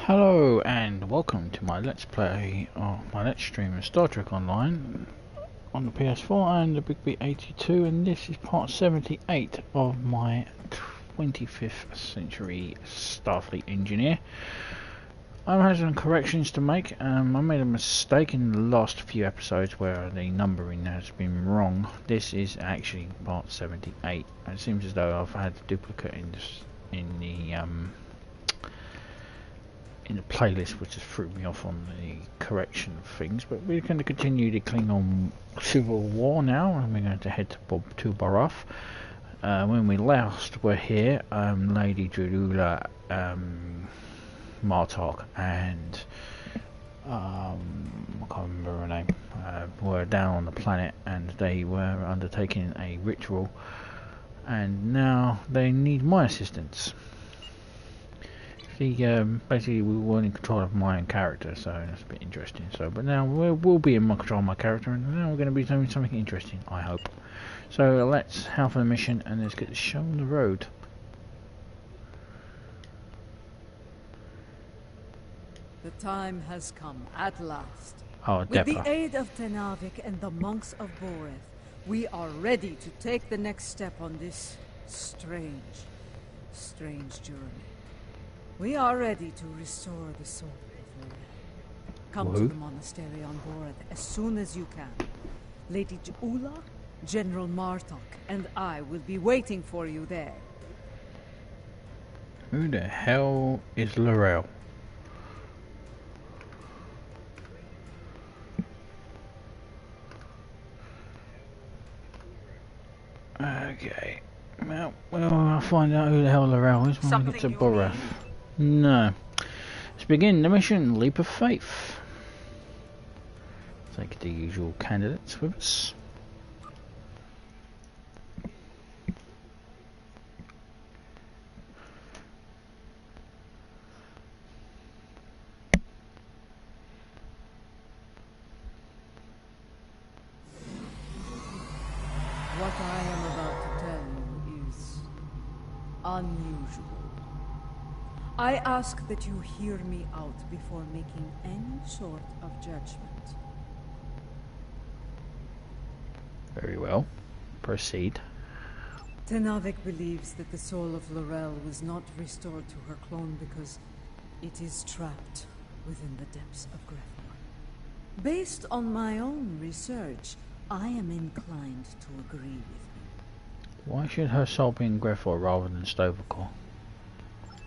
Hello and welcome to my Let's Play, or my Let's Stream of Star Trek Online on the PS4 and the Big B82, and this is part 78 of my 25th century Starfleet engineer. I have some corrections to make. I made a mistake in the last few episodes where the numbering has been wrong. This is actually part 78. It seems as though I've had a duplicate in the playlist, which has threw me off on the correction of things, but we're going to continue the Klingion Civil War now, and we're going to head to Boreth. When we last were here, Lady Juula, Martok, and I can't remember her name, were down on the planet, and they were undertaking a ritual, and now they need my assistance. Basically we weren't in control of my own character, so that's a bit interesting. So, but now we'll be in control of my character, and now we're going to be doing something interesting, I hope. So let's head for the mission, and let's get the show on the road. The time has come, at last. Oh, with the aid of Tenavik and the monks of Boreth, we are ready to take the next step on this strange journey. We are ready to restore the soul of Boreth. Come to the monastery on Boreth as soon as you can. Lady Juula, General Martok, and I will be waiting for you there. Who the hell is Laurel? Okay. Well, I'll find out who the hell Laurel is when we get to Boreth. No. Let's begin the mission, Leap of Faith. Take the usual candidates with us. What I am about to tell you is unusual. I ask that you hear me out before making any sort of judgment. Very well. Proceed. Tenavik believes that the soul of Laurel was not restored to her clone because it is trapped within the depths of Grethor. Based on my own research, I am inclined to agree with you. Why should her soul be in Grethor rather than Stavokor?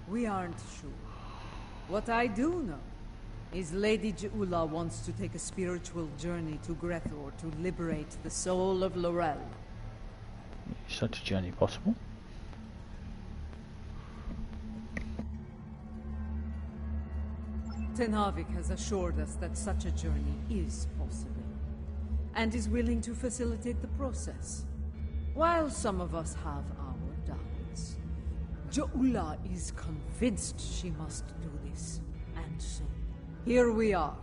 We aren't sure. What I do know is Lady Juula wants to take a spiritual journey to Grethor to liberate the soul of Laurel. Is such a journey possible? Tenavik has assured us that such a journey is possible, and is willing to facilitate the process. While some of us have our doubts, Juula is convinced she must do this, and so here we are.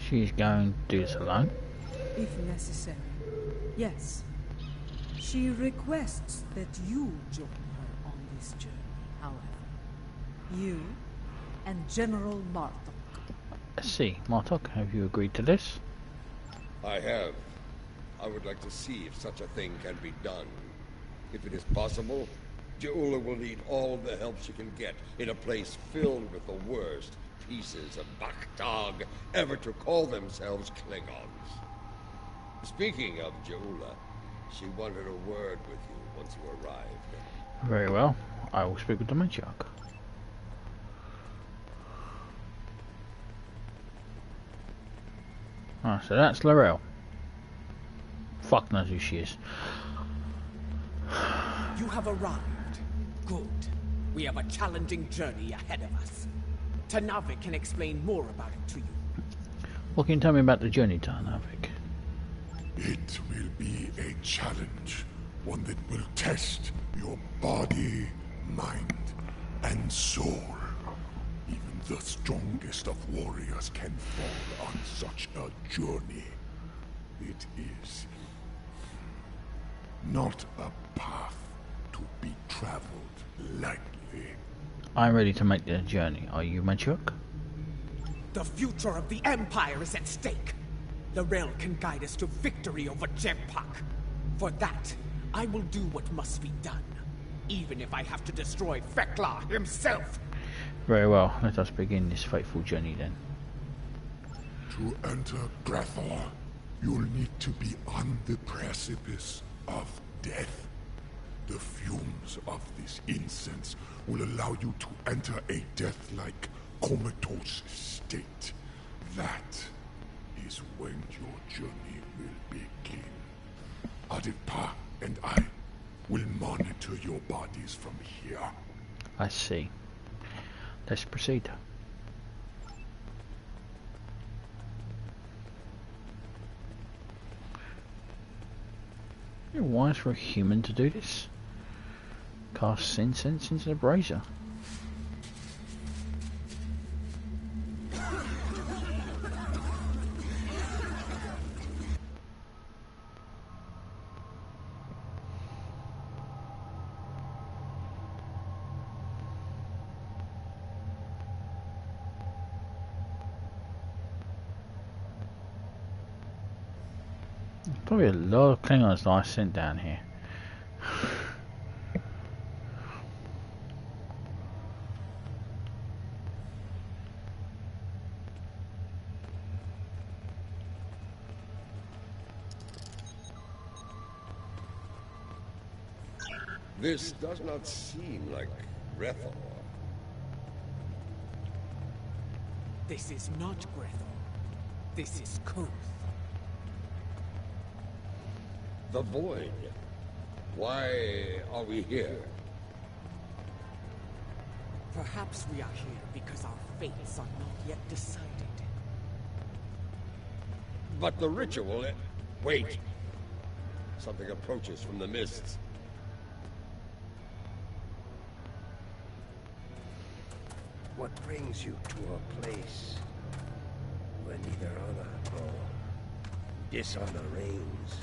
She's going to do this alone? If necessary, yes. She requests that you join her on this journey, however. You and General Martok. Let's see. Martok, have you agreed to this? I have. I would like to see if such a thing can be done. If it is possible, Juula will need all the help she can get in a place filled with the worst pieces of Bakhtag ever to call themselves Klingons. Speaking of Juula, she wanted a word with you once you arrived. Very well. I will speak with the matriarch. Ah, so that's Laurel. Fuck knows who she is. You have arrived. Good. We have a challenging journey ahead of us. Tenavik can explain more about it to you. What can you tell me about the journey to Anavik? It will be a challenge, one that will test your body, mind, and soul. Even the strongest of warriors can fall on such a journey. It is not a path to be traveled lightly. I'm ready to make the journey. Are you, Machook? The future of the Empire is at stake. The Rel can guide us to victory over Jevpak. For that, I will do what must be done, even if I have to destroy Fekla himself. Very well, let us begin this fateful journey then. To enter Grethor, you'll need to be on the precipice of death. The fumes of this incense will allow you to enter a death-like comatose state. That is when your journey will begin. Adippa and I will monitor your bodies from here. I see. Let's proceed. It's wise for a human to do this. Cast incense into the brazier. Probably a lot of Klingons that I sent down here. This does not seem like Grethor. This is not Grethor. This is Koth. The Void. Why are we here? Perhaps we are here because our fates are not yet decided. But the ritual... Wait. Something approaches from the mists. What brings you to a place where neither honor nor dishonor reigns?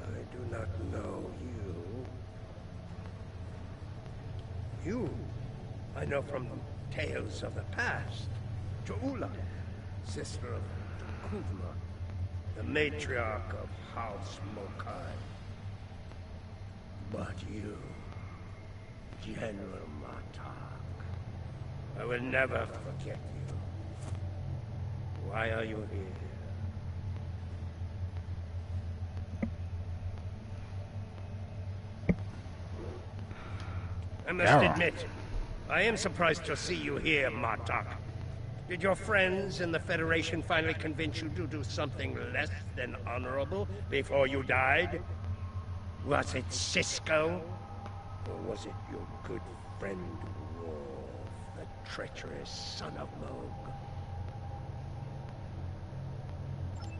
I do not know you. You, I know from tales of the past. Joula, sister of Kuvma, the matriarch of House Mokai. But you, General Martok, I will never forget you. Why are you here? I must admit, I am surprised to see you here, Martok. Did your friends in the Federation finally convince you to do something less than honorable before you died? Was it Cisco? Or was it your good friend Worf, the treacherous son of Moog?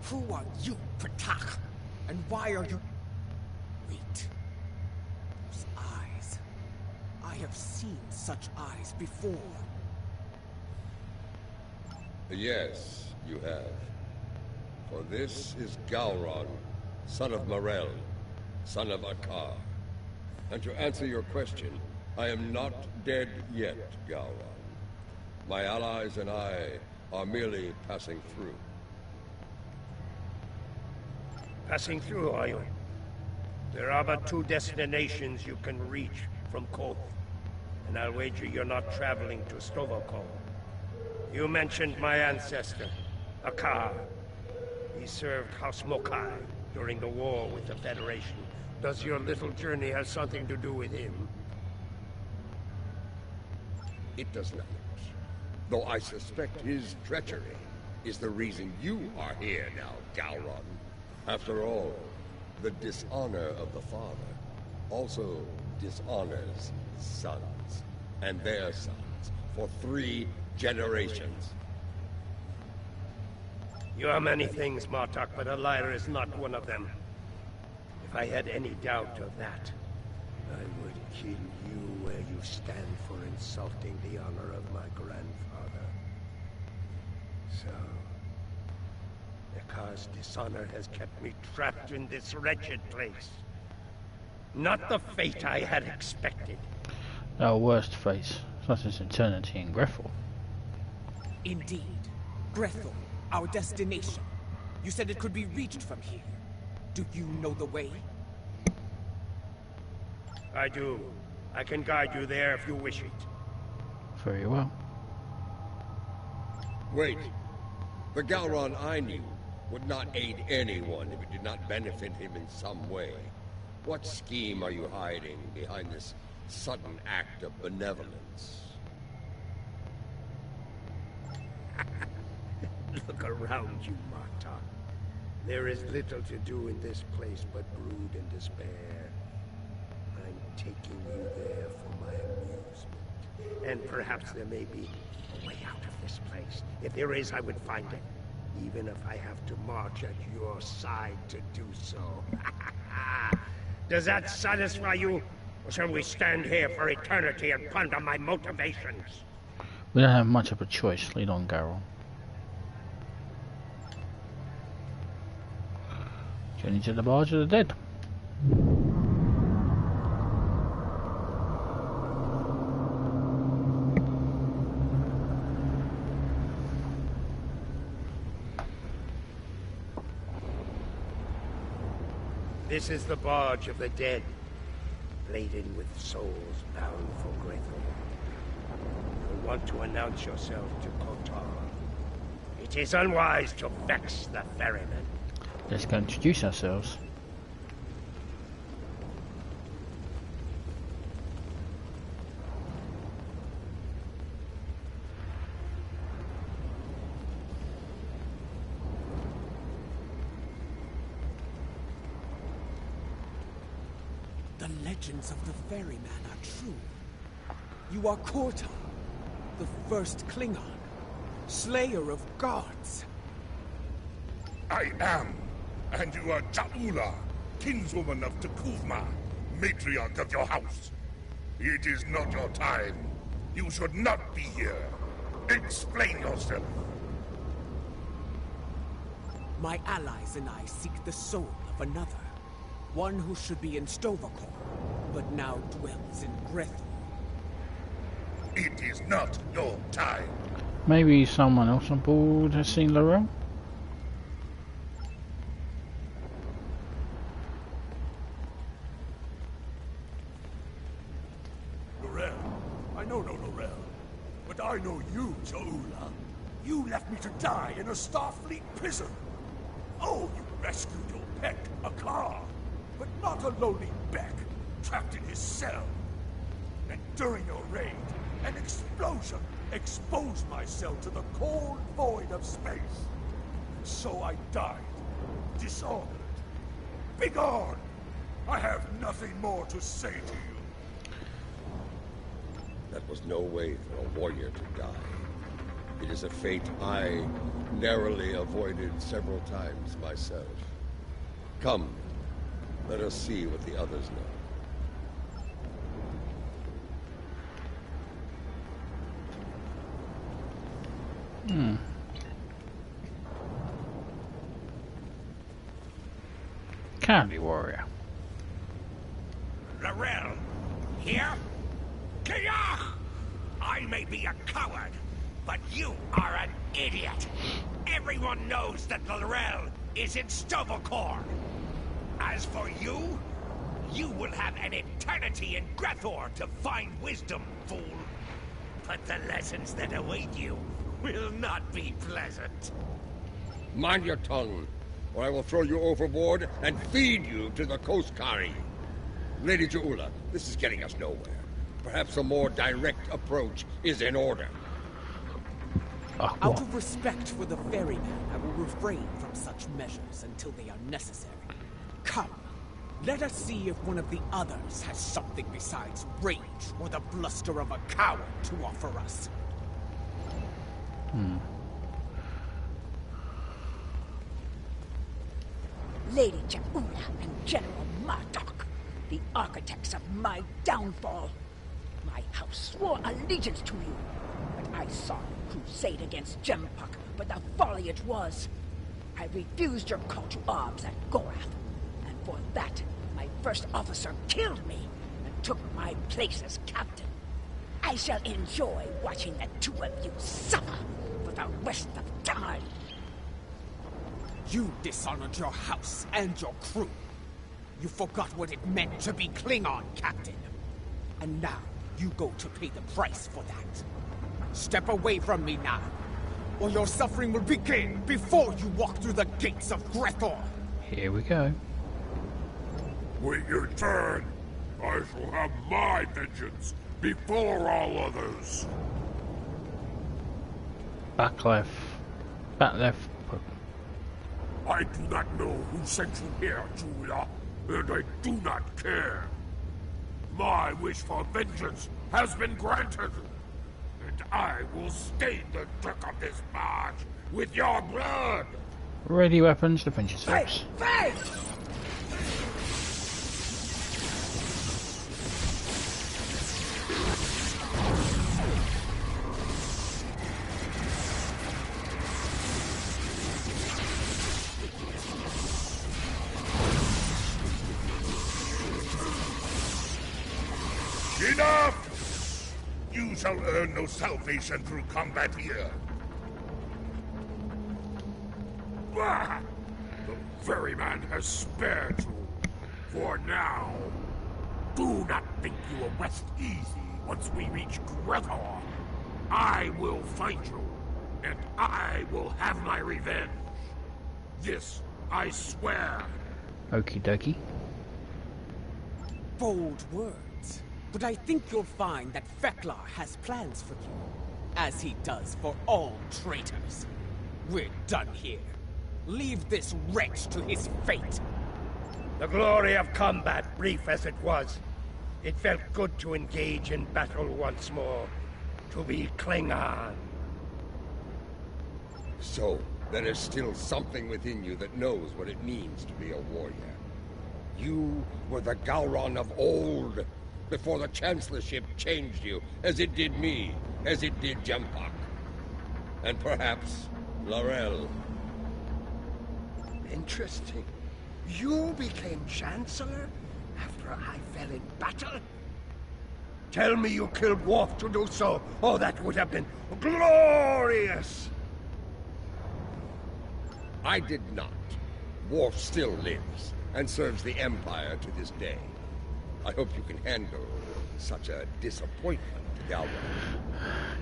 Who are you, Pratak? And why are you... Wait. Those eyes. I have seen such eyes before. Yes, you have. For this is Gowron, son of Morel, son of Akar. And to answer your question, I am not dead yet, Gowron. My allies and I are merely passing through. Passing through, are you? There are but two destinations you can reach from Koth, and I'll wager you're not traveling to Stovokol. You mentioned my ancestor, Akar. He served House Mokai during the war with the Federation. Does your little journey have something to do with him? It does not. Though I suspect his treachery is the reason you are here now, Gowron. After all, the dishonor of the father also dishonors his sons, and their sons for 3 generations. You are many things, Martok, but a liar is not one of them. If I had any doubt of that, I would kill you where you stand for insulting the honor of my grandfather. So, because dishonor has kept me trapped in this wretched place. Not the fate I had expected. Our worst fate, such as eternity in Grethel. Indeed. Grethel, our destination. You said it could be reached from here. Do you know the way? I do. I can guide you there if you wish it. Very well. Wait. The Galron I knew would not aid anyone if it did not benefit him in some way. What scheme are you hiding behind this sudden act of benevolence? Look around you, Martok. There is little to do in this place but brood and despair. I'm taking you there for my amusement. And perhaps there may be a way out of this place. If there is, I would find it. Even if I have to march at your side to do so. Does that satisfy you? Or shall we stand here for eternity and ponder my motivations? We don't have much of a choice. Lead on, Garrel. Journey to the barge of the dead. This is the barge of the dead, laden with souls bound for Grethel. You want to announce yourself to Kotar. It is unwise to vex the ferryman. Let's go introduce ourselves. The legends of the ferryman are true. You are Kotar, the first Klingon, slayer of gods. I am. And you are Jaula, kinswoman of Tekuvma, matriarch of your house. It is not your time. You should not be here. Explain yourself. My allies and I seek the soul of another. One who should be in Stovacor, but now dwells in Grethel. It is not your time. Maybe someone else on board has seen Laurel? I know no Laurel, but I know you, Jaula. You left me to die in a Starfleet prison. Oh, you rescued your pet, a car, but not a lowly Beck, trapped in his cell. And during your raid, an explosion exposed my cell to the cold void of space. And so I died, dishonored. Begone! I have nothing more to say to you. That was no way for a warrior to die. It is a fate I narrowly avoided several times myself. Come, let us see what the others know. Cowardly warrior. Laurel, here? Kiyah! I may be a coward, but you are an idiot. Everyone knows that Laurel is in Stovacor. As for you, you will have an eternity in Grethor to find wisdom, fool. But the lessons that await you will not be pleasant. Mind your tongue, or I will throw you overboard and feed you to the Koskari. Lady Jaula, this is getting us nowhere. Perhaps a more direct approach is in order. Out of respect for the ferryman, I will refrain from such measures until they are necessary. Come, let us see if one of the others has something besides rage or the bluster of a coward to offer us. Lady Jaula and General Marduk, the architects of my downfall. My house swore allegiance to you, but I saw you crusade against Gempuk, but the folly it was. I refused your call to arms at Boreth, and for that, my first officer killed me and took my place as captain. I shall enjoy watching the two of you suffer for the rest of time. You dishonored your house and your crew. You forgot what it meant to be Klingon, Captain. And now, you go to pay the price for that. Step away from me now, or your suffering will begin before you walk through the gates of Grethor. Here we go. Wait your turn. I shall have my vengeance before all others. Back left. Back left. I do not know who sent you here, Julia, and I do not care. My wish for vengeance has been granted, and I will stain the deck of this barge with your blood. Ready weapons, defend yourselves. Fight! Enough! You shall earn no salvation through combat here. Ah! The ferryman has spared you. For now. Do not think you will rest easy once we reach Grethor. I will find you, and I will have my revenge. This I swear. Okie dokie. Bold words. But I think you'll find that Feklar has plans for you, as he does for all traitors. We're done here. Leave this wretch to his fate. The glory of combat, brief as it was. It felt good to engage in battle once more. To be Klingon. So, there is still something within you that knows what it means to be a warrior. You were the Gowron of old, before the Chancellorship changed you, as it did me, as it did Gempuk. And perhaps Laurel. Interesting. You became Chancellor after I fell in battle? Tell me you killed Worf to do so. Oh, that would have been glorious! I did not. Worf still lives, and serves the Empire to this day. I hope you can handle such a disappointment, Galvan.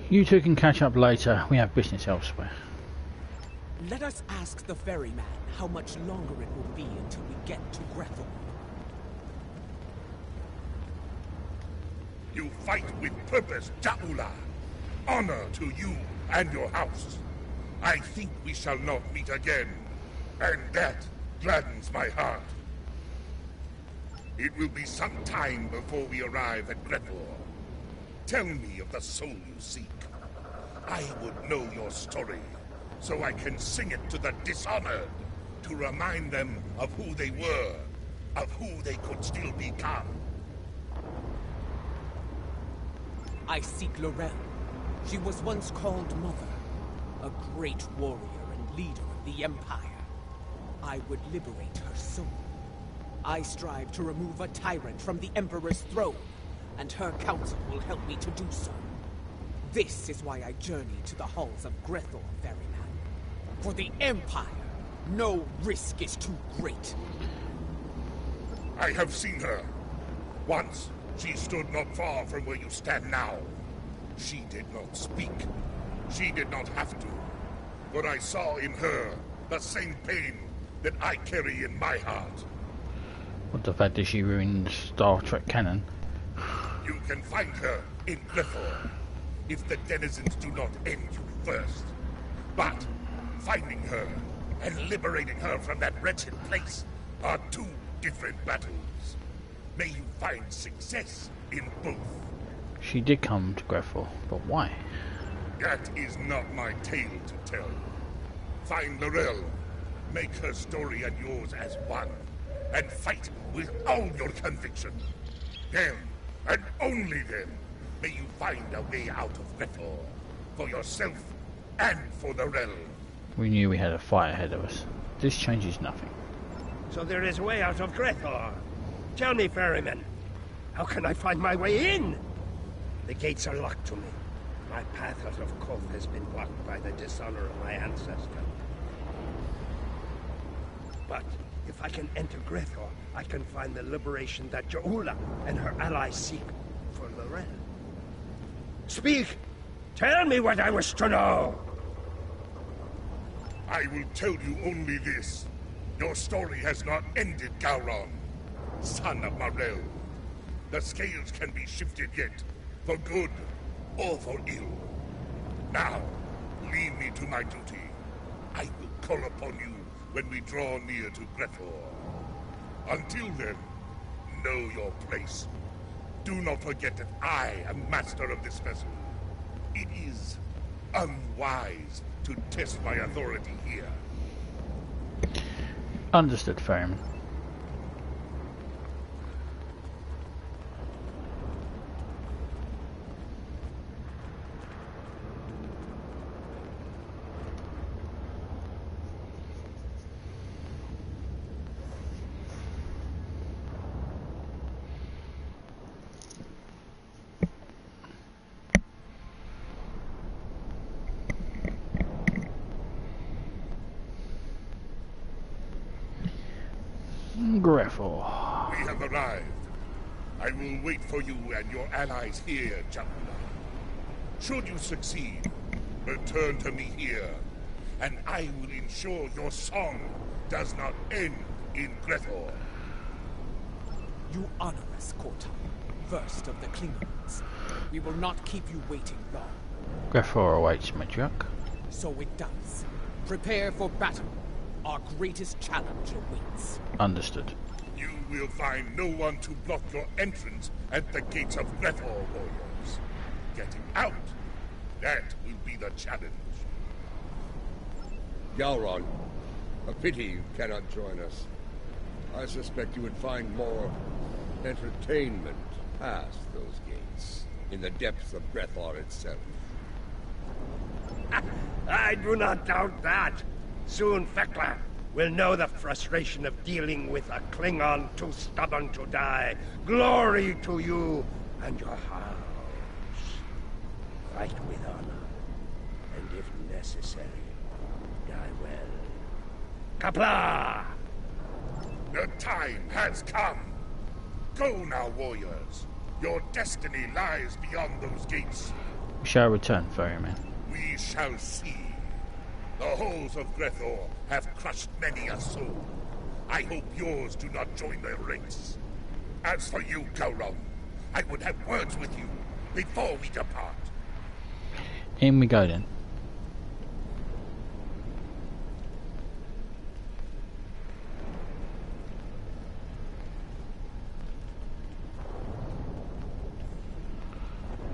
You two can catch up later. We have business elsewhere. Let us ask the ferryman how much longer it will be until we get to Grethor. You fight with purpose, Jaula. Honor to you and your house. I think we shall not meet again, and that gladdens my heart. It will be some time before we arrive at Grethor. Tell me of the soul you seek. I would know your story, so I can sing it to the dishonored, to remind them of who they were, of who they could still become. I seek Laurel. She was once called Mother, a great warrior and leader of the Empire. I would liberate her soul. I strive to remove a tyrant from the Emperor's throne, and her council will help me to do so. This is why I journey to the halls of Grethor, ferryman. For the Empire, no risk is too great. I have seen her. Once, she stood not far from where you stand now. She did not speak. She did not have to. But I saw in her the same pain that I carry in my heart. What the fact that she ruined Star Trek canon? You can find her in Grethor, if the denizens do not end you first. But finding her and liberating her from that wretched place are two different battles. May you find success in both. She did come to Grethor, but why? That is not my tale to tell. Find Laurel, make her story and yours as one, and fight with all your conviction. Then, and only then, may you find a way out of Grethor, for yourself and for Laurel. We knew we had a fight ahead of us. This changes nothing. So there is a way out of Grethor. Tell me, ferryman, how can I find my way in? The gates are locked to me. My path out of Koth has been blocked by the dishonor of my ancestor. But if I can enter Grethor, I can find the liberation that Jaula and her allies seek for Laurel. Speak! Tell me what I wish to know! I will tell you only this. Your story has not ended, Gowron, son of Marel. The scales can be shifted yet, for good or for ill. Now, leave me to my duty. I will call upon you when we draw near to Grethor. Until then, know your place. Do not forget that I am master of this vessel. It is unwise to test my authority here. Understood, ferryman. Grethor. We have arrived. I will wait for you and your allies here, Jaula. Should you succeed, return to me here, and I will ensure your song does not end in Grethor. You honor us, Kortar, first of the Klingons. We will not keep you waiting long. Grethor awaits, Matriarch. So it does. Prepare for battle. Our greatest challenge awaits. Understood. You will find no one to block your entrance at the gates of Grethor, warriors. Getting out, that will be the challenge. Gowron, a pity you cannot join us. I suspect you would find more entertainment past those gates, in the depths of Grethor itself. I do not doubt that. Soon Fekla will know the frustration of dealing with a Klingon too stubborn to die. Glory to you and your house. Fight with honor, and if necessary, die well. Kapla! The time has come. Go now, warriors. Your destiny lies beyond those gates. We shall return, ferryman. We shall see. The halls of Grethor have crushed many a soul. I hope yours do not join their ranks. As for you, Gowron, I would have words with you before we depart. In we go then.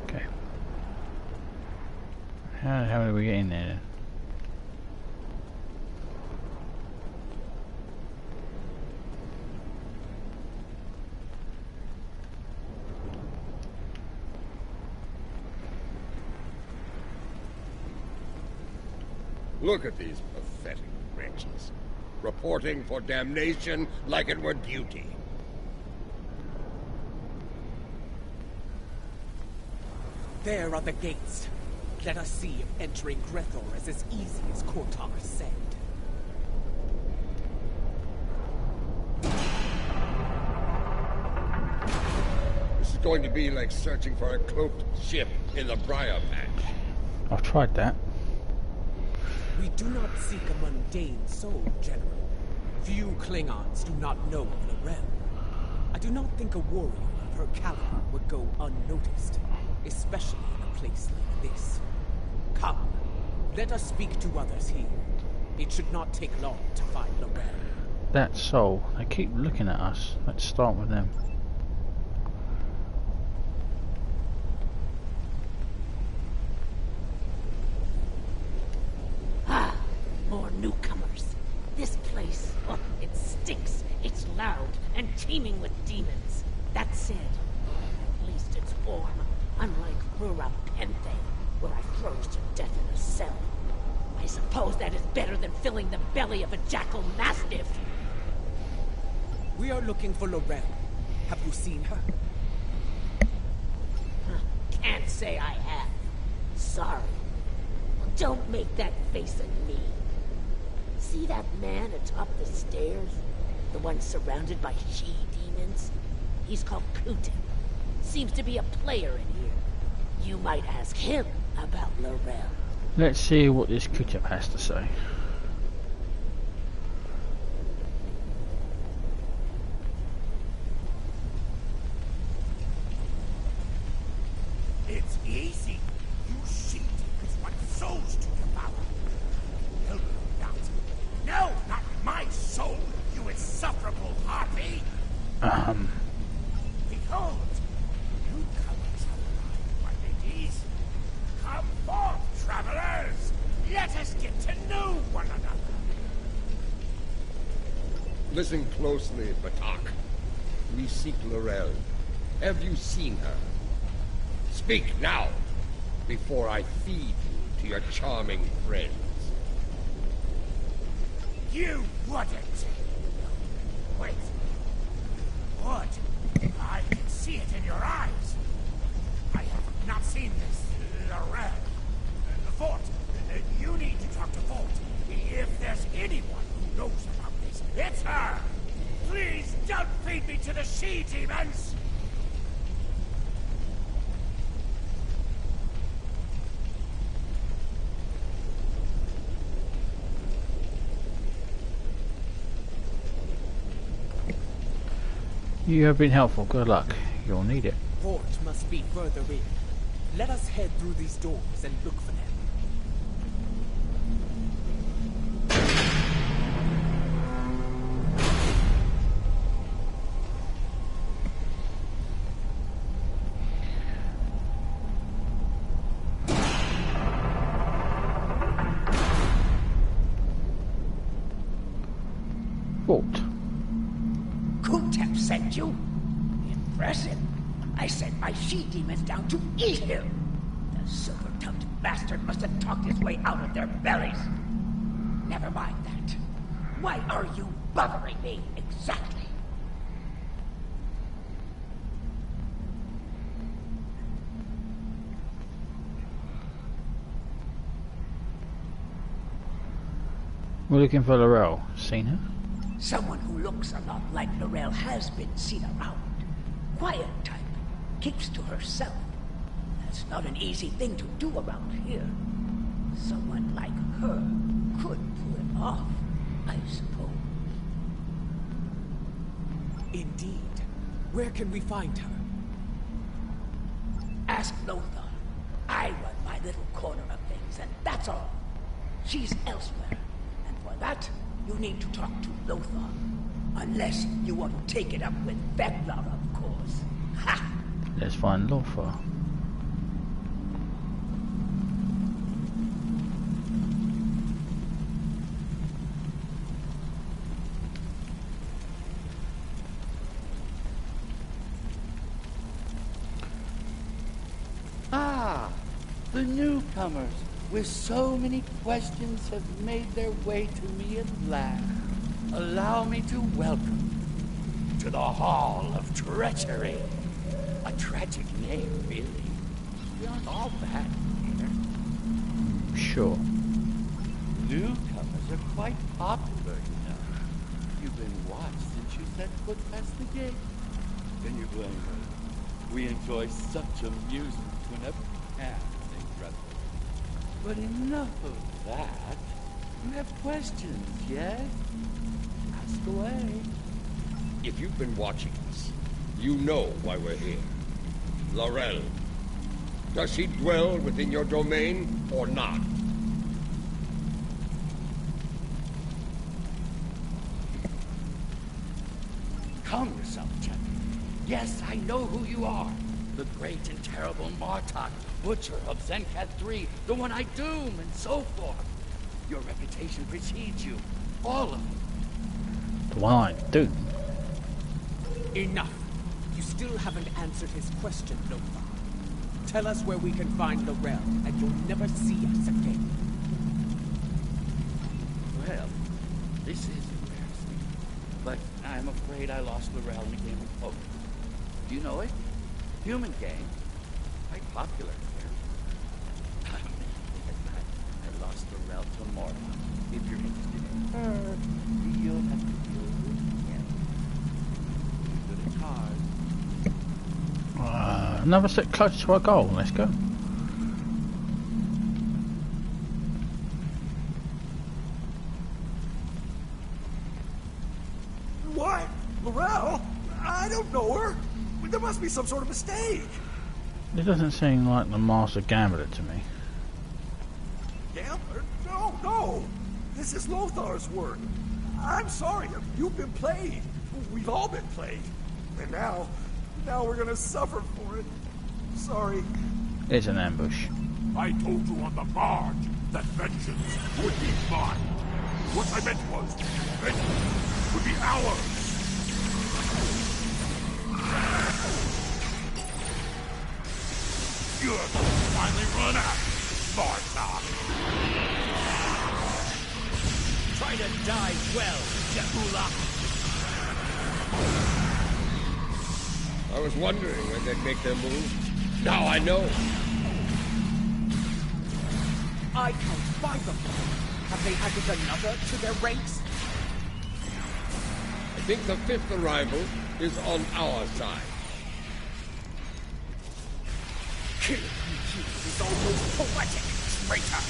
Okay. How the hell do we get in there then? Look at these pathetic wretches, reporting for damnation like it were duty. There are the gates. Let us see if entering Grethor is as easy as Kortar said. This is going to be like searching for a cloaked ship in the Briar Patch. I've tried that. We do not seek a mundane soul, General. Few Klingons do not know of Laurel. I do not think a warrior of her caliber would go unnoticed, especially in a place like this. Come, let us speak to others here. It should not take long to find Laurel. That soul, they keep looking at us. Let's start with them. newcomers. This place, oh, it stinks. It's loud and teeming with demons. That said, at least it's warm, unlike Rura Penthe, where I froze to death in a cell. I suppose that is better than filling the belly of a jackal mastiff. We are looking for Laurel. Have you seen her? Can't say I have. Sorry. Don't make that face at me. See that man atop the stairs? The one surrounded by she-demons? He's called Kutem. Seems to be a player in here. You might ask him about Laurel. Let's see what this Kutem has to say. It's easy. You she-demons want souls to devour. Help me not. No, not my soul, you insufferable harpy! Behold, newcomers arrive, my ladies. Come forth, travelers! Let us get to know one another. Listen closely, Batak. We seek Laurel. Have you seen her? Speak now, before I feed you to your charming friends. You wouldn't. Wait. Would? I can see it in your eyes. I have not seen this Laurel. The Fort. You need to talk to Fort. If there's anyone who knows about this, it's her. Please don't feed me to the she-demons. You have been helpful. Good luck. You'll need it. Fort must be further in. Let us head through these doors and look for them. Fort. Kutem sent you? Impressive. I sent my she-demons down to eat him. The silver-tongued bastard must have talked his way out of their bellies. Never mind that. Why are you bothering me exactly? We're looking for Laurel. Seen her? Someone who looks a lot like Laurel has been seen around. Quiet type. Keeps to herself. That's not an easy thing to do around here. Someone like her could pull it off, I suppose. Indeed. Where can we find her? Ask Lothar. I run my little corner of things, and that's all. She's elsewhere, and for that, you need to talk to Lothar. Unless you want to take it up with Veklar, of course. Ha! Let's find Lothar. Ah, the newcomers, with so many questions, have made their way to me at last. Allow me to welcome you to the Hall of Treachery. A tragic name, really. We aren't all bad here. Sure. Newcomers are quite popular, you know. You've been watched since you set foot past the gate. Can you blame her? We enjoy such amusement whenever we can, St. Dreadful. But enough of that. You have questions, yes? Ask away. If you've been watching us, you know why we're here. Laurel. Does she dwell within your domain or not? Calm yourself, gentlemen. Yes, I know who you are. The great and terrible Martok, Butcher of Zenkat III, the one I doom, and so forth. Your reputation reputation precedes you. All of it. The one I do. Enough. You still haven't answered his question, Lothar. Tell us where we can find Lorel, and you'll never see us again. Well, this is embarrassing. But I'm afraid I lost Lorel in a game of poker. Do you know it? Human game. Quite popular here. I lost Lorel to Mora. If you're interested in her, you'll have to deal with him. Good at cards. Another step closer to our goal. Let's go. What? Lorel? I don't know her. There must be some sort of mistake. It doesn't seem like the master gambler to me. Gambler? No, no. This is Lothar's work. I'm sorry. You've been played. We've all been played. And now we're gonna suffer for it. Sorry. It's an ambush. I told you on the barge that vengeance would be mine. What I meant was, vengeance would be ours. You're finally run out, Sparta. Try to die well, Jehula. I was wondering when they'd make their move. Now I know. I count 5 of them. Have they added another to their ranks? I think the 5th arrival is on our side. Killing you is almost poetic, traitor!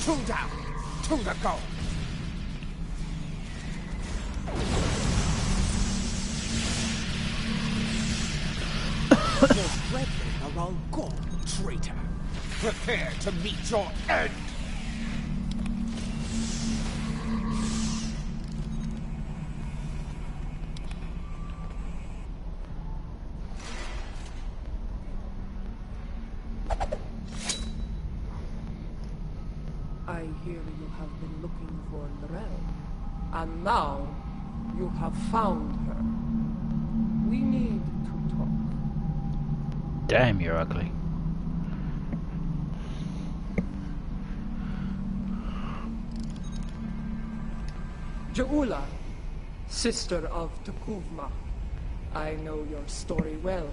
Two down, 2 to go. Your brethren are all gone, traitor. Prepare to meet your end. I hear you have been looking for Lorel, and now you have found her. We need to talk. Damn, you're ugly. Jehula, sister of Tekuvma, I know your story well.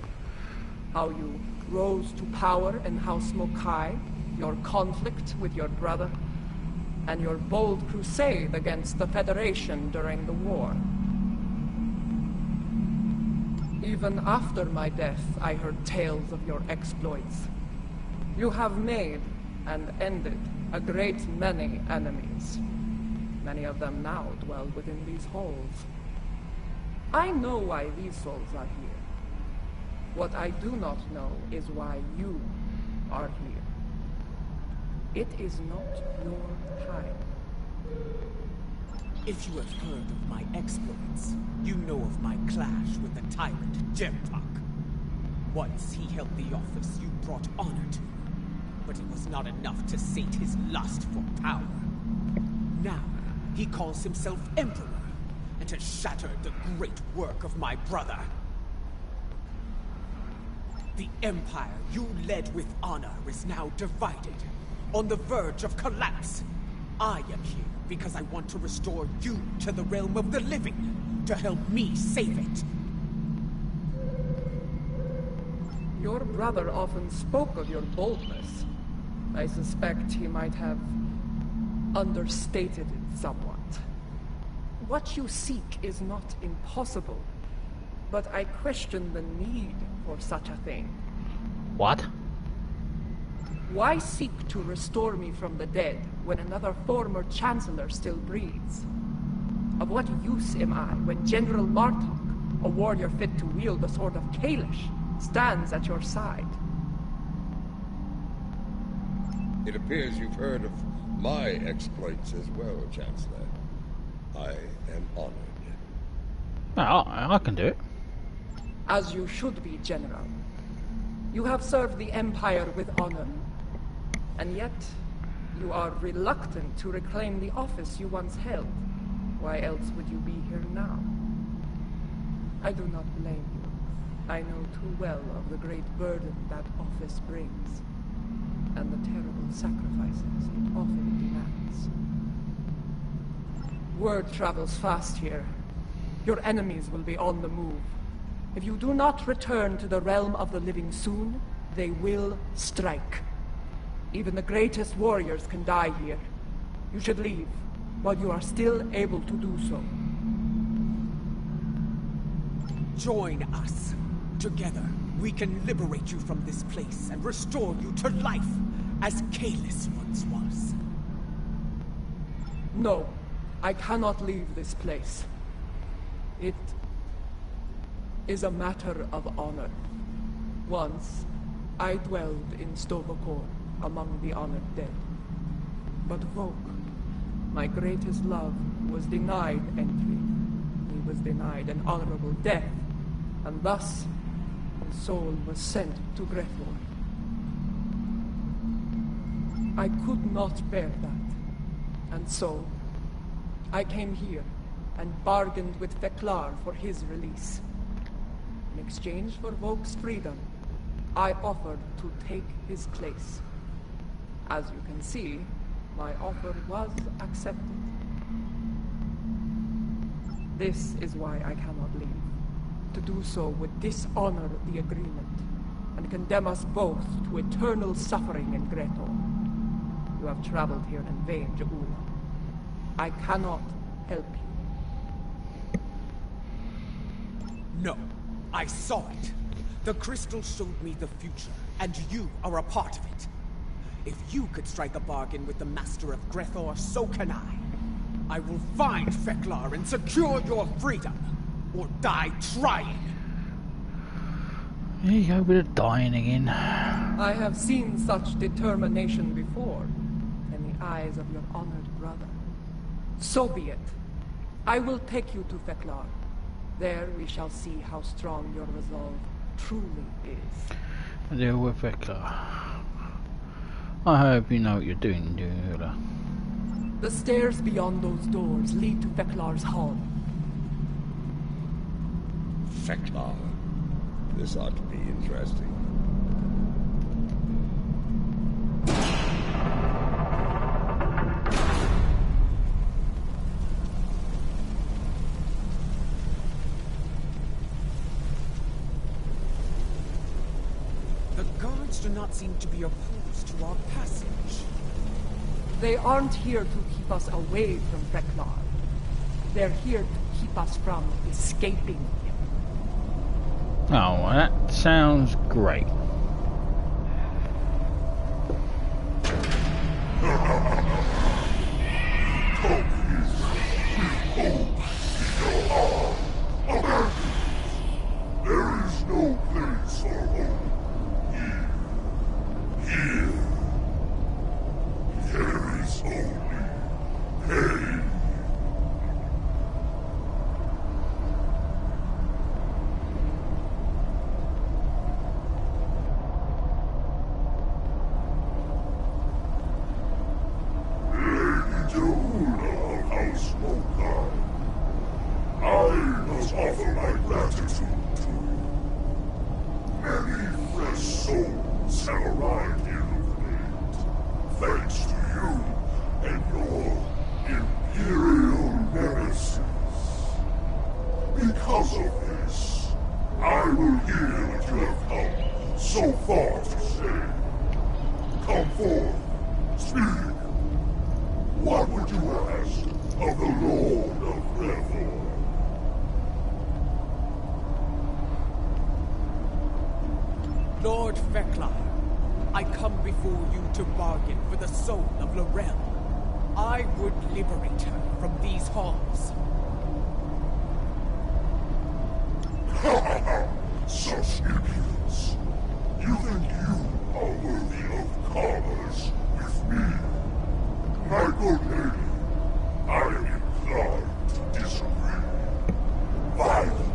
How you rose to power in House Mokai, your conflict with your brother, and your bold crusade against the Federation during the war. Even after my death, I heard tales of your exploits. You have made and ended a great many enemies. Many of them now dwell within these halls. I know why these souls are here. What I do not know is why you are here. It is not your time. If you have heard of my exploits, you know of my clash with the tyrant Jempak. Once he held the office you brought honor to, but it was not enough to sate his lust for power. Now, he calls himself Emperor, and has shattered the great work of my brother. The empire you led with honor is now divided, on the verge of collapse. I am here because I want to restore you to the realm of the living, to help me save it. Your brother often spoke of your boldness. I suspect he might have understated it somewhat. What you seek is not impossible, but I question the need for such a thing. What? Why seek to restore me from the dead when another former Chancellor still breathes? Of what use am I when General Martok, a warrior fit to wield the sword of Kalish, stands at your side? It appears you've heard of my exploits as well, Chancellor. I am honored. I can do it. As you should be, General. You have served the Empire with honor. And yet, you are reluctant to reclaim the office you once held. Why else would you be here now? I do not blame you. I know too well of the great burden that office brings, and the terrible sacrifices it often demands. Word travels fast here. Your enemies will be on the move. If you do not return to the realm of the living soon, they will strike. Even the greatest warriors can die here. You should leave, while you are still able to do so. Join us. Together, we can liberate you from this place and restore you to life, as Kalis once was. No, I cannot leave this place. It is a matter of honor. Once, I dwelled in Stovokor, among the honored dead. But Vok, my greatest love, was denied entry. He was denied an honorable death, and thus, his soul was sent to Grethor. I could not bear that, and so, I came here and bargained with Feklar for his release. In exchange for Vok's freedom, I offered to take his place. As you can see, my offer was accepted. This is why I cannot leave. To do so would dishonor the agreement, and condemn us both to eternal suffering in Grethor. You have traveled here in vain, Jaula. I cannot help you. No, I saw it. The crystal showed me the future, and you are a part of it. If you could strike a bargain with the Master of Grethor, so can I. I will find Feklar and secure your freedom, or die trying. Here you go with the dying again. I have seen such determination before, in the eyes of your honored brother. So be it. I will take you to Feklar. There we shall see how strong your resolve truly is. Deal with Feklar. I hope you know what you're doing, Dula. The stairs beyond those doors lead to Feklar's hall. Feklar. This ought to be interesting. The guards do not seem to be opposed to our passage. They aren't here to keep us away from Feklar. They're here to keep us from escaping him. Oh, well, that sounds great. There is no place for hope here. Here. There is only pain. Lady Jaula of House Mokai, I must offer my gratitude to you. Many fresh souls have arrived here of late, thanks to you and your imperial nemesis. Because of this, I will hear what you have come so far to say. Come forth, speak. What would you ask of the Lord of Grethor? Lord Feklar, I come before you to bargain for the soul of Laurel. I would liberate her from these halls. Such impudence. You think you are worthy of commerce with me? My good lady, I am inclined to disagree. Violent.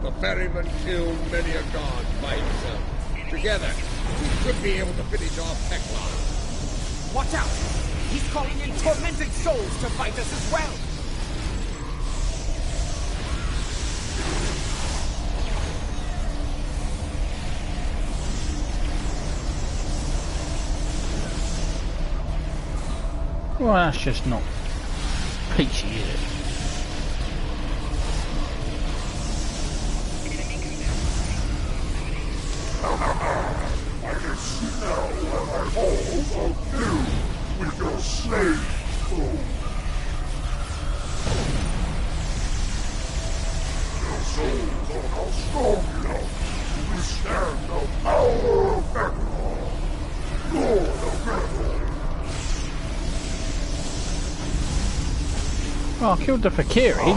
The ferryman killed many a god by himself. Together, we should be able to finish off Tekla. Watch out! He's calling in tormented souls to fight us as well! Well, that's just not peachy, is it? I can see now what my halls are filled with your slave souls. Your souls are not strong enough to withstand the power of Vector, Lord of Vector. Oh, I killed the Fakiri.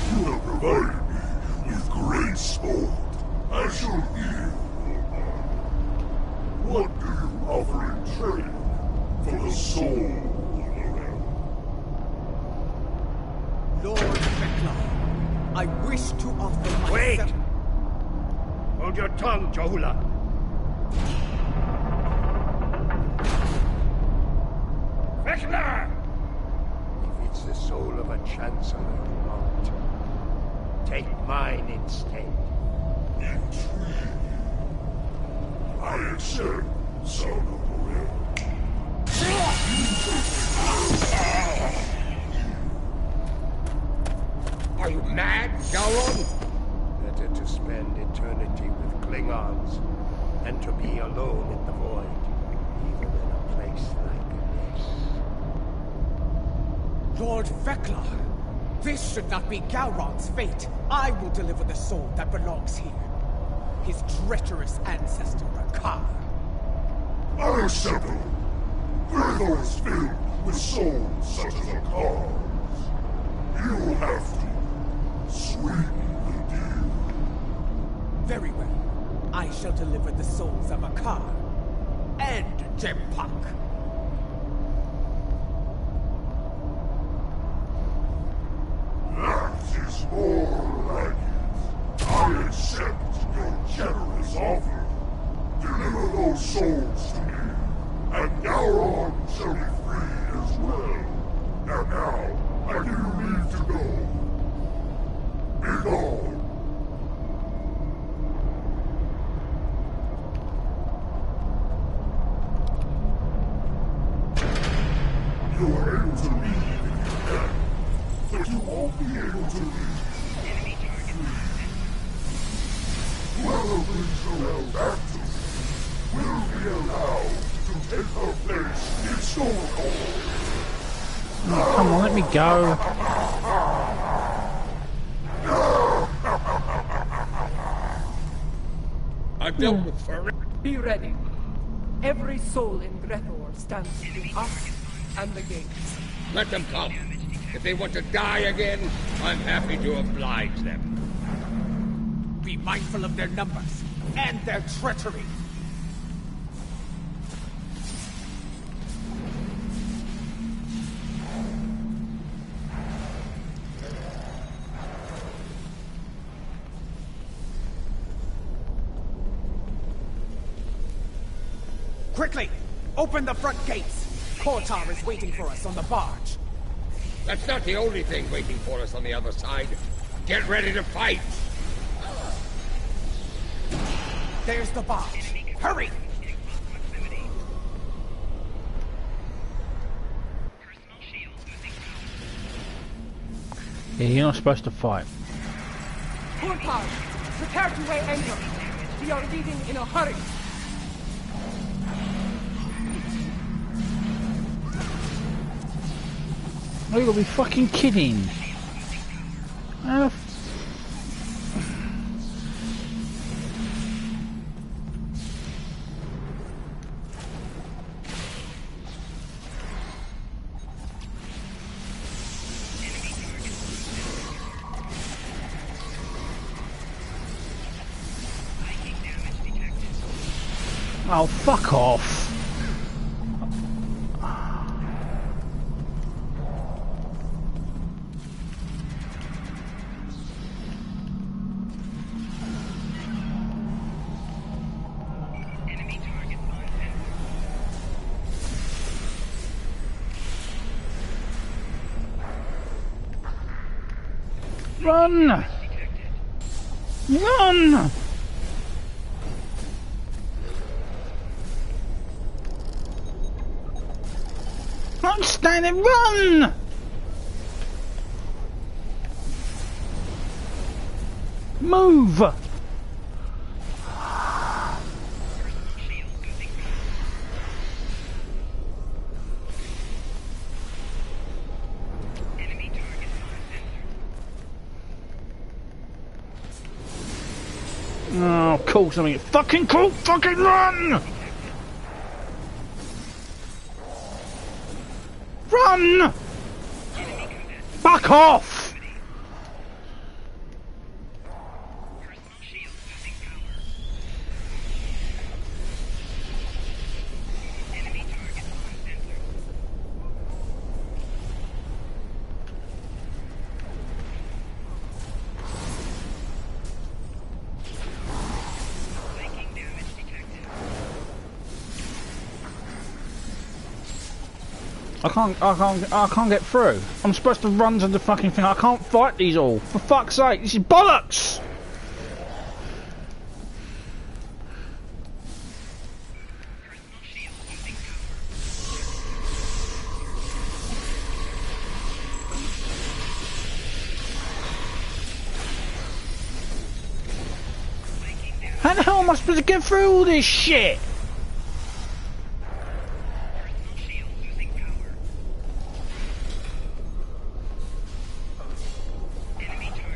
You have provided me with great sport. I shall heal. What do you offer in trade for the soul, Lord Vector, I wish to offer myself... Wait! Hold your tongue, Johula. Vector! If it's the soul of a chancellor you want, take mine instead. Intrigue. I accept, son of Boreth. Are you mad, Gowron? Better to spend eternity with Klingons than to be alone in the void, even in a place like this. Lord Vector, this should not be Gowron's fate. I will deliver the soul that belongs here. His treacherous ancestor, Akar. Unacceptable. Greater is filled with souls such as Akar's. You will have to sweeten the deal. Very well. I shall deliver the souls of Akar and Jempak. That is more like it. I accept your generous offer. Deliver those souls to me, and Gowron shall be free as well. And now, I give you leave to go. Be gone. You are able to leave if you can, but you won't be able to leave. Whoever brings Laurel back to me will be allowed to take her place in Stardate. Oh, come on, let me go. I've dealt with Furry. Be ready. Every soul in Grethor stands between us and the gates. Let them come. If they want to die again, I'm happy to oblige them. Be mindful of their numbers and their treachery. Quickly! Open the front gates! Kortar is waiting for us on the barge. That's not the only thing waiting for us on the other side. Get ready to fight! There's the barge. Hurry! Yeah, you're not supposed to fight. Kortar, prepare to weigh anchor. We are leaving in a hurry. Oh, you gotta be fucking kidding. Oh, fuck off. Run! Run! I'm standing, run! Move! Oh, cool something. Fucking cool! Fucking run! Run! Fuck off! I can't get through. I'm supposed to run to the fucking thing. I can't fight these all. For fuck's sake, this is bollocks! How the hell am I supposed to get through all this shit?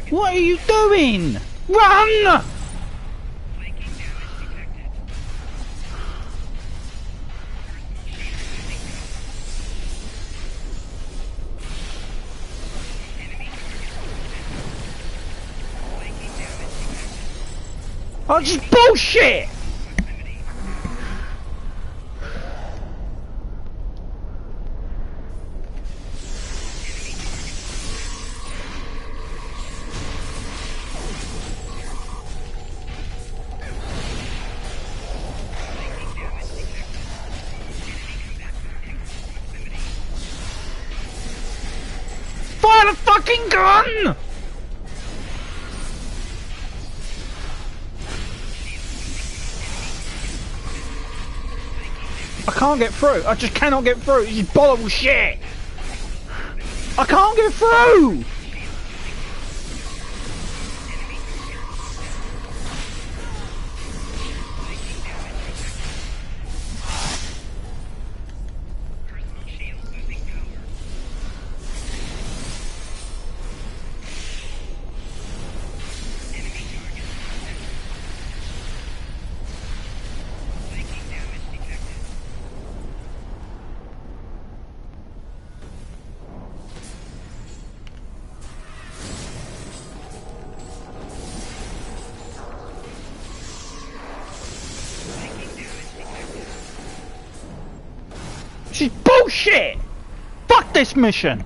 What are you doing? Run! Oh, this is bullshit! Fire the fucking gun! I can't get through. I just cannot get through. This is bollocks shit. I can't get through. This is bullshit! Fuck this mission!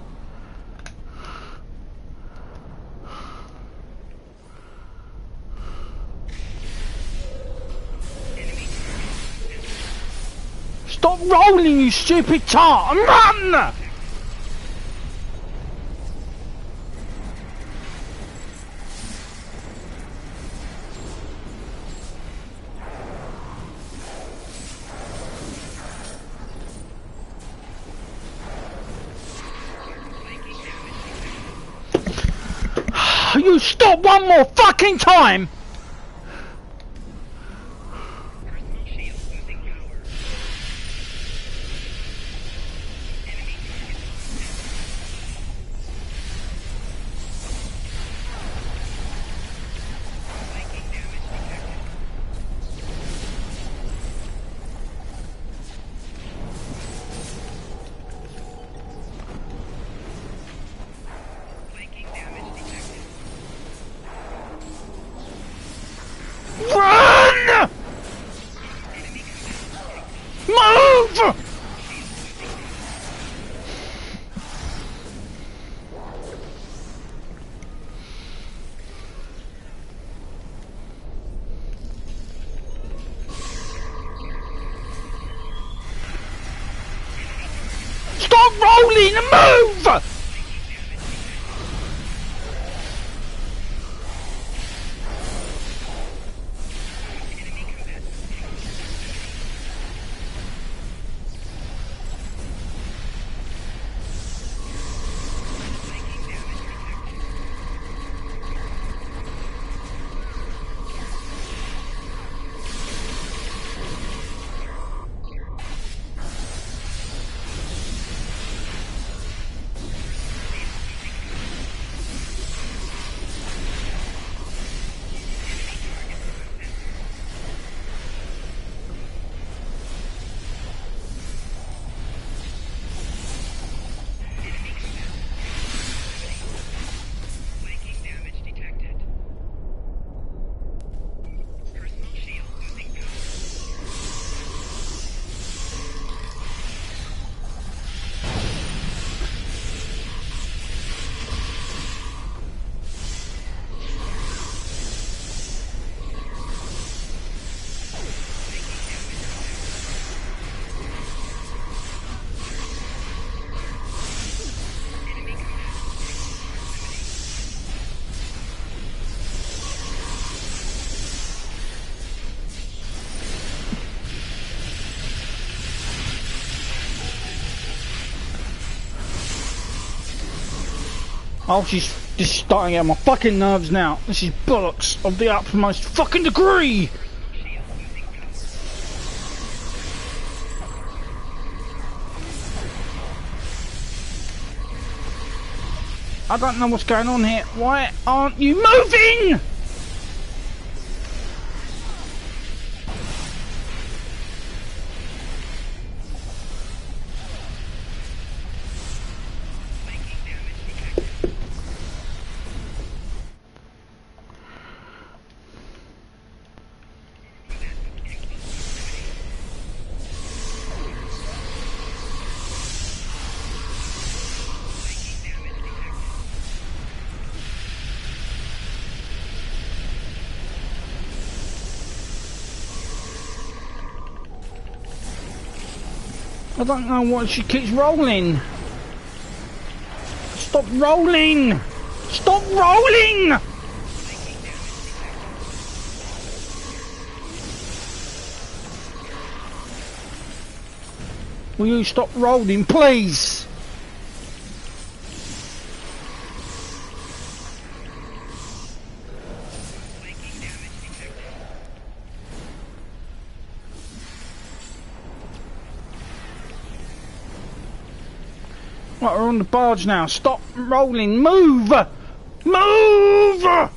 Stop rolling, you stupid tart, and run! You stop one more fucking time! Stop rolling and move! Oh, she's just starting to get on my fucking nerves now. This is bollocks of the utmost fucking degree! I don't know what's going on here. Why aren't you moving? I don't know why she keeps rolling. Stop rolling! Stop rolling! Will you stop rolling, please? Right, we're on the barge now. Stop rolling. Move! Move!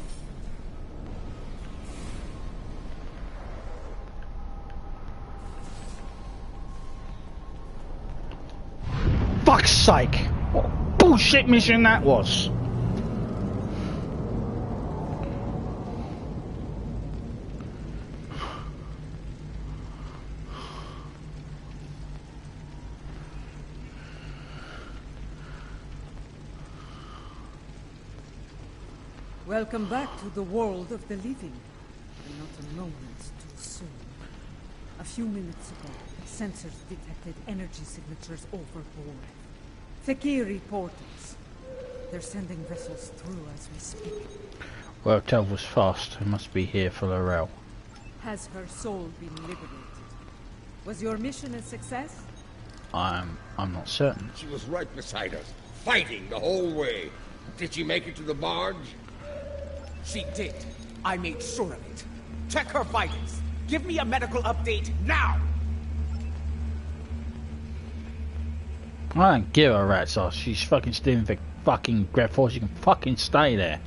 Fuck's sake! What a bullshit mission that was! Welcome back to the world of the living. And not a moment too soon. A few minutes ago, sensors detected energy signatures over Boreth. Fakiri portals. They're sending vessels through as we speak. Well, tell was fast. It must be here for Laurel. Has her soul been liberated? Was your mission a success? I'm not certain. She was right beside us, fighting the whole way. Did she make it to the barge? She did. I made sure of it. Check her vitals. Give me a medical update now! I don't give a rat's ass. She's fucking stealing the fucking grab force. You can fucking stay there.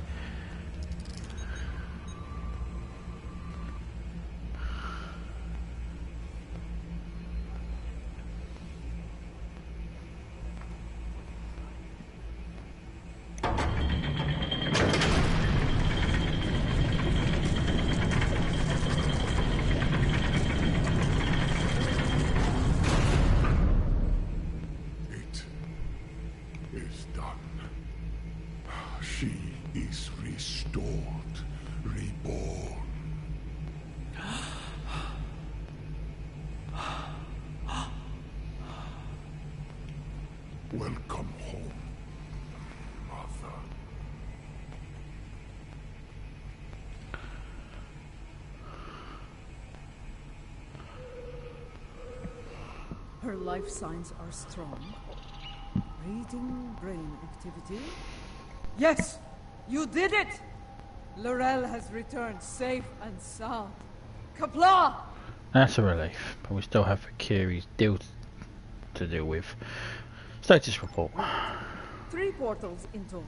Welcome home, Mother. Her life signs are strong. Reading brain activity. Yes! You did it! Laurel has returned safe and sound. Kapla! That's a relief, but we still have Fakiri's deal to deal with. Status report. 3 portals in total.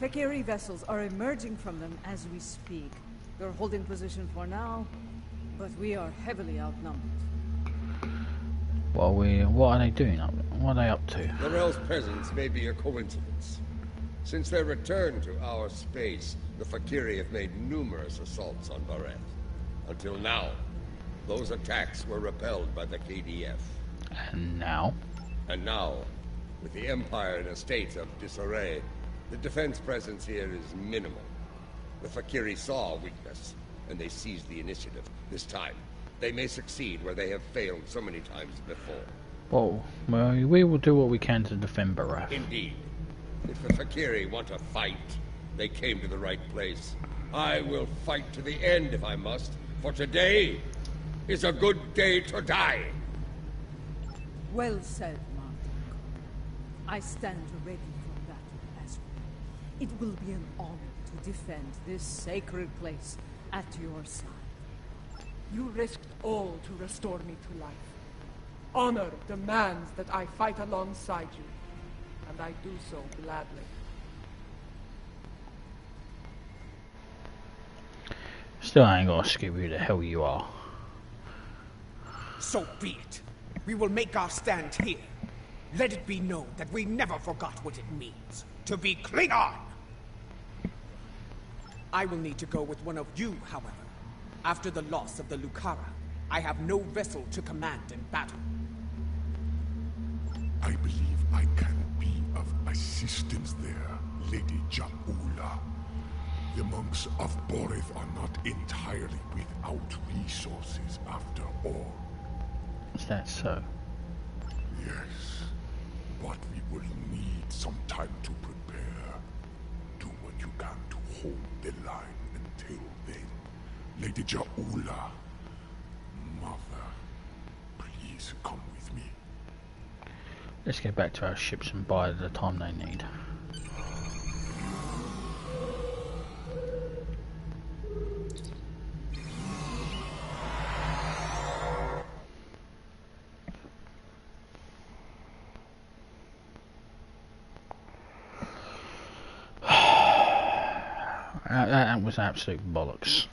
Fakiri vessels are emerging from them as we speak. They're holding position for now, but we are heavily outnumbered. What are they doing? What are they up to? Laurel's presence may be a coincidence. Since their return to our space, the Fakiri have made numerous assaults on Boreth. Until now, those attacks were repelled by the KDF. And now? And now, with the Empire in a state of disarray, the defense presence here is minimal. The Fakiri saw weakness, and they seized the initiative. This time, they may succeed where they have failed so many times before. Well, we will do what we can to defend Boreth. Indeed. If the Fakiri want to fight, they came to the right place. I will fight to the end if I must, for today is a good day to die. Well said, Marduk. I stand ready for battle as well. It will be an honor to defend this sacred place at your side. You risked all to restore me to life. Honor demands that I fight alongside you, and I do so gladly. Still ain't gonna skip who the hell you are. So be it. We will make our stand here. Let it be known that we never forgot what it means to be Klingon! I will need to go with one of you, however. After the loss of the Lucara, I have no vessel to command in battle. I believe I can be of assistance there, Lady Jaula. The monks of Boreth are not entirely without resources after all. Is that so? Yes, but we will need some time to prepare. Do what you can to hold the line until then. Lady Jaula, Mother, please come with me. Let's get back to our ships and buy the time they need. That was absolute bollocks.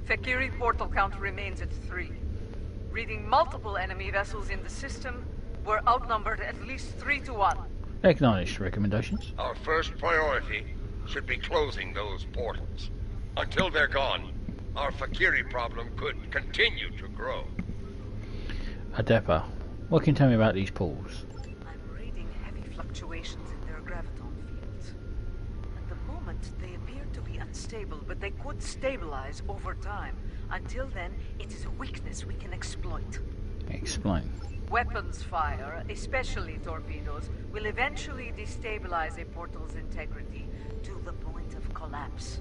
Fakiri portal count remains at 3. Reading multiple enemy vessels in the system, we're outnumbered at least 3 to 1. Acknowledged. Recommendations? Our first priority should be closing those portals. Until they're gone, our Fakiri problem could continue to grow. Adepa, what can you tell me about these pools? I'm reading heavy fluctuations in their graviton fields. At the moment, they appear to be unstable, but they could stabilize over time. Until then, it is a weakness we can exploit. Explain. Weapons fire, especially torpedoes, will eventually destabilize a portal's integrity to the point of collapse.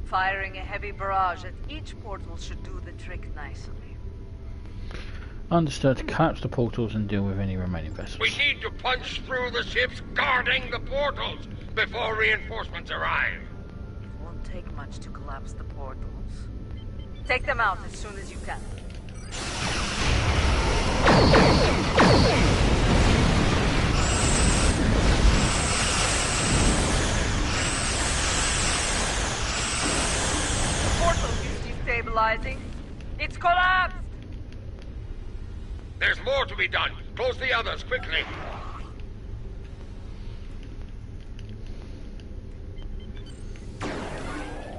Firing a heavy barrage at each portal should do the trick nicely. Understood. Collapse the portals and deal with any remaining vessels. We need to punch through the ships guarding the portals before reinforcements arrive. It won't take much to collapse the portals. Take them out as soon as you can. The portal is destabilizing. It's collapsed! There's more to be done. Close the others, quickly.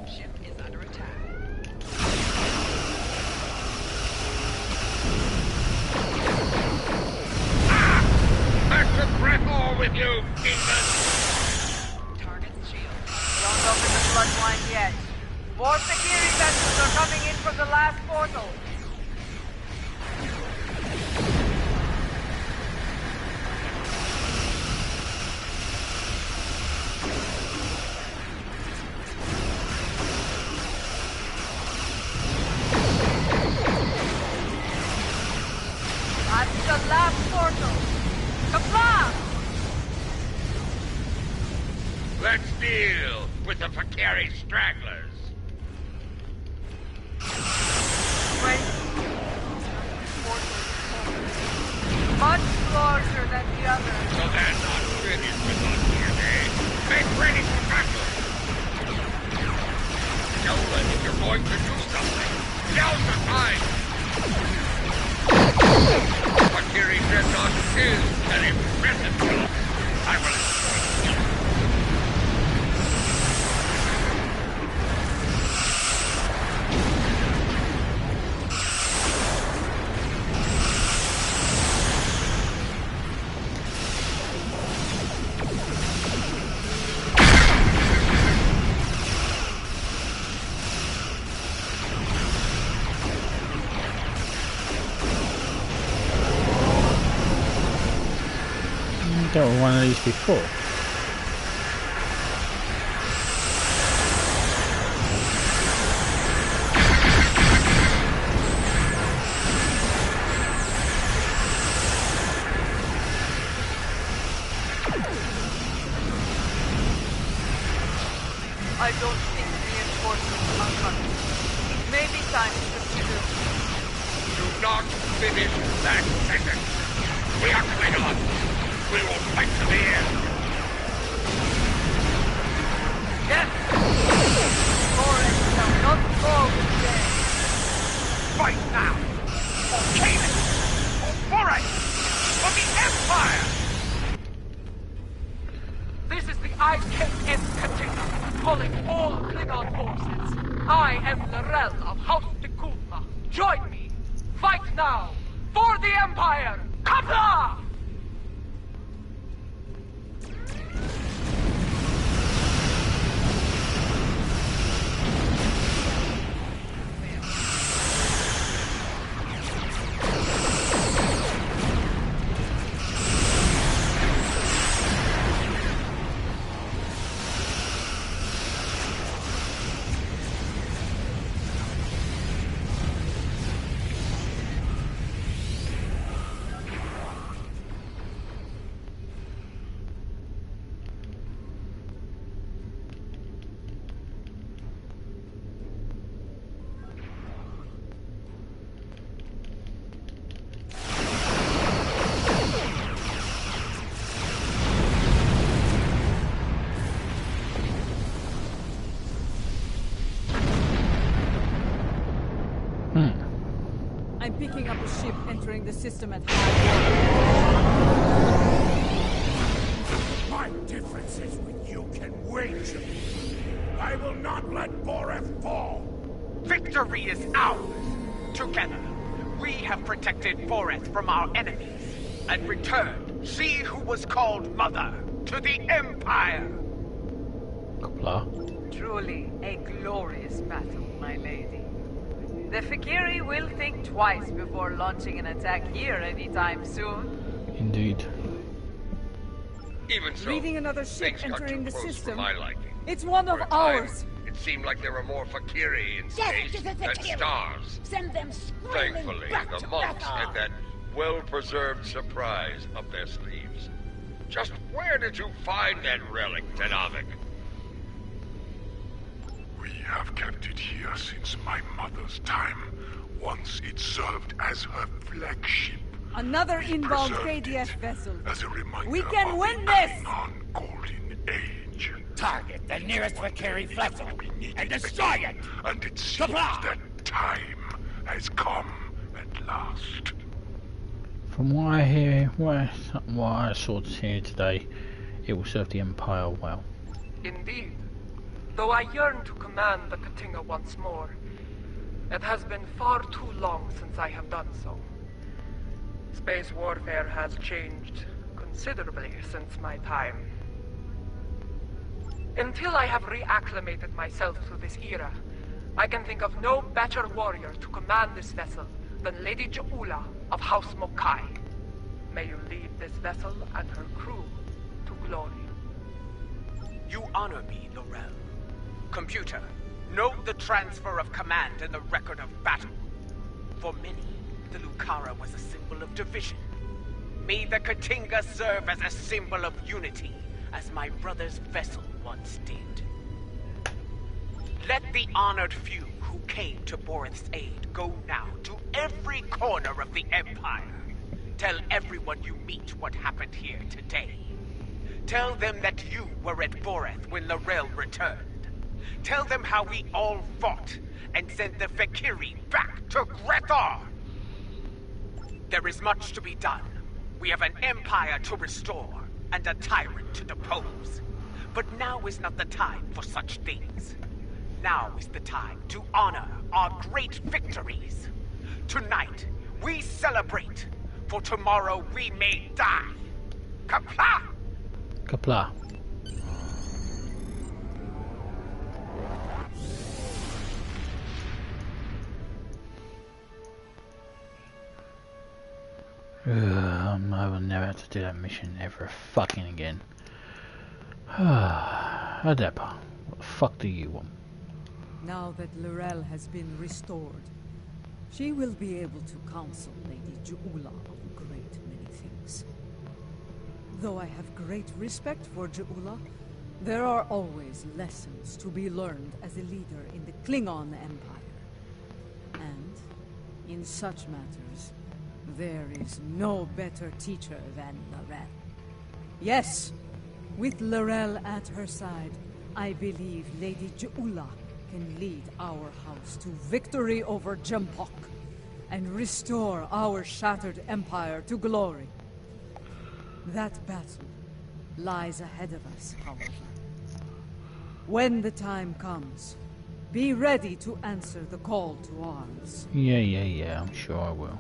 Ship is under attack. Back to Breath with you, demon! Target's shield. Don't open the bloodline yet. More security vessels are coming in from the last portal. That's the last portal. Kapla! Let's deal with the Fakiri stragglers. Wait. Much larger than the others. So they're not finished with us here, eh? Make ready for battle! Jolan, if you're going to do something, now's the time! Fakiri Dreadnought is an impressive job. I will exploit it. Dealt with one of these before. I don't think reinforcements are coming. It may be time to consider. Do not finish that sentence. We are Klingion. We will fight to the end. Yes! Boreth shall not fall today. Fight now! For Canaan! For Boreth! For the Empire! This is the IKN container, calling all Klingon forces. I am Lorel of House Tekuma. Join me! Fight now! For the Empire! Kapla! I'm picking up a ship entering the system at high My differences with you can wait. I will not let Boreth fall. Victory is ours! Together, we have protected Boreth from our enemies, and returned she who was called Mother to the Empire! Kapla. Truly a glorious battle, my lady. The Fakiri will think twice before launching an attack here anytime soon. Indeed. Even so, Reading another ship things got entering too the close system. for my liking. It's one For of a time, ours. It seemed like there were more Fakiri in Death space to the than Fakiri. stars. Send them screaming Thankfully, back the to monks Bethel. had that well-preserved surprise up their sleeves. Just where did you find that relic, Tenavik? We have kept it here since my mother's time. Once it served as her flagship. Another We inbound preserved KDF it vessel. as a reminder We can of win the this! Klingon Golden Age. Target the nearest Fakiri vessel and destroy it! And it seems Kapla! that time has come at last. From what I hear, what I saw here today, it will serve the Empire well. Indeed. Though I yearn to command the Katinga once more, it has been far too long since I have done so. Space warfare has changed considerably since my time. Until I have reacclimated myself to this era, I can think of no better warrior to command this vessel than Lady Ja'ula of House Mokai. May you lead this vessel and her crew to glory. You honor me, Laurel. Computer, note the transfer of command in the record of battle. For many, the Lucara was a symbol of division. May the Katinga serve as a symbol of unity, as my brother's vessel once did. Let the honored few who came to Boreth's aid go now to every corner of the Empire. Tell everyone you meet what happened here today. Tell them that you were at Boreth when Laurel returned. Tell them how we all fought and sent the Fakiri back to Grethar. There is much to be done. We have an empire to restore and a tyrant to depose. But now is not the time for such things. Now is the time to honor our great victories. Tonight, we celebrate, for tomorrow we may die. Kapla! Kapla. I will never have to do that mission ever fucking again. Adepa, what the fuck do you want? Now that Laurel has been restored, she will be able to counsel Lady Ja'ula on a great many things. Though I have great respect for Ja'ula, there are always lessons to be learned as a leader in the Klingon Empire. And, in such matters, there is no better teacher than Laurel. Yes, with Laurel at her side, I believe Lady Ja'ula can lead our house to victory over Jempok and restore our shattered empire to glory. That battle lies ahead of us, however. When the time comes, be ready to answer the call to arms. Yeah, I'm sure I will.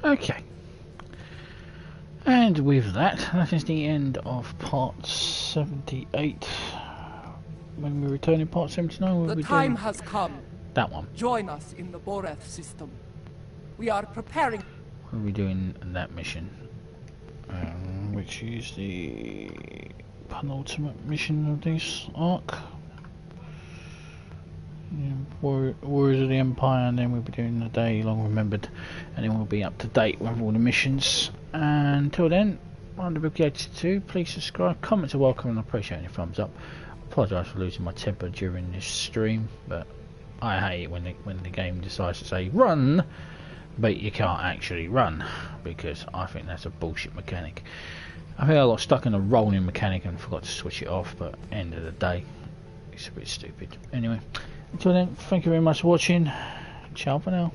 Okay. And with that, that is the end of part 78. When we return in part 79, we'll the be time doing has come. That one. Join us in the Boreth system. We are preparing. We'll be doing that mission, which is the penultimate mission of this arc. Warriors of the Empire, and then we'll be doing the Day Long Remembered, and then we'll be up to date with all the missions. And until then, I'm the Big82. Please subscribe, comments are welcome, and I appreciate any thumbs up. I apologise for losing my temper during this stream, but I hate it when the game decides to say run, but you can't actually run, because I think that's a bullshit mechanic. I think I got stuck in a rolling mechanic and forgot to switch it off, but end of the day, it's a bit stupid. Anyway. Until then, thank you very much for watching. Ciao for now.